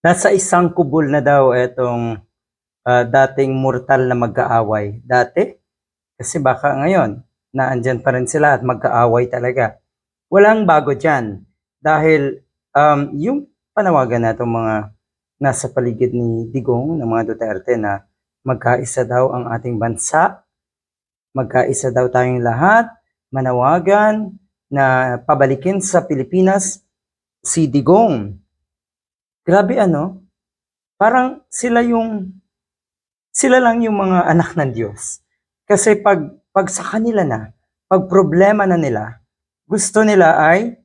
Nasa isang kubol na daw etong, dating mortal na mag-aaway. Dati, kasi baka ngayon naandiyan pa rin sila at magkaaway talaga. Walang bago diyan dahil, yung panawagan natong mga nasa paligid ni Digong, ng mga Duterte na magkaisa daw ang ating bansa, magkaisa daw tayong lahat, manawagan na pabalikin sa Pilipinas si Digong. Grabe ano, parang sila lang yung mga anak ng Diyos. Kasi pag sa kanila na, pag problema na nila, gusto nila ay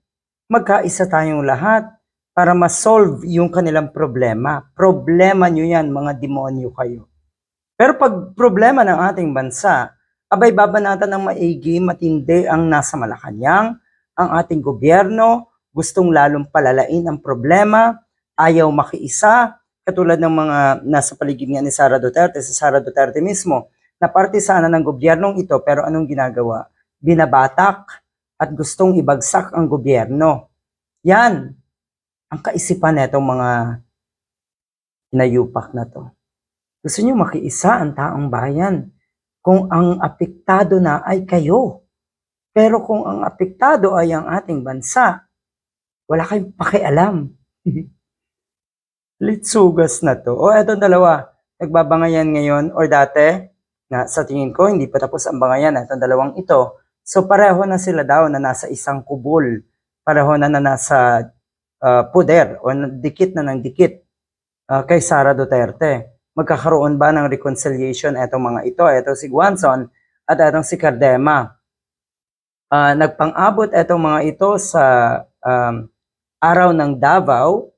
magkaisa tayong lahat para ma-solve yung kanilang problema. Problema nyo yan, mga demonyo kayo. Pero pag problema ng ating bansa, abay babanatan ng maigi, matindi ang nasa Malacanang, ang ating gobyerno, gustong lalong palalain ang problema, ayaw makiisa, katulad ng mga nasa paligid nga ni Sara Duterte, si Sara Duterte mismo, na parte sana ng gobyernong ito, pero anong ginagawa? Binabatak at gustong ibagsak ang gobyerno. Yan ang kaisipan netong mga inayupak na to. Gusto nyo makiisa ang taong bayan kung ang apektado na ay kayo. Pero kung ang apektado ay ang ating bansa, wala kayong pakialam. Litsugas na to. O etong dalawa, nagbabangayan ngayon or dati, na sa tingin ko hindi pa tapos ang bangayan, etong dalawang ito. So pareho na sila daw na nasa isang kubol. Pareho na nasa poder o dikit na ng dikit kay Sara Duterte. Magkakaroon ba ng reconciliation etong mga ito? Eto si Guanzon at etong si Cardema. Nagpang-abot etong mga ito sa araw ng Davao,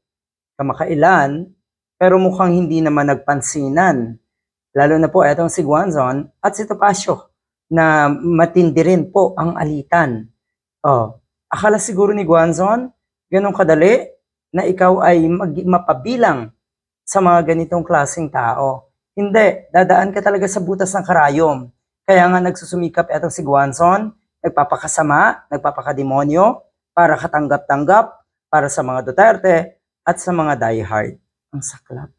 kamakailan, pero mukhang hindi naman nagpansinan. Lalo na po etong si Guanzon at si Topacio na matindi rin po ang alitan. Akala siguro ni Guanzon, ganun kadali na ikaw ay mapabilang sa mga ganitong klaseng tao. Hindi, dadaan ka talaga sa butas ng karayom. Kaya nga nagsusumikap etong si Guanzon, nagpapakasama, nagpapakademonyo, para katanggap-tanggap, para sa mga Duterte, at sa mga diehard. Ang saklap.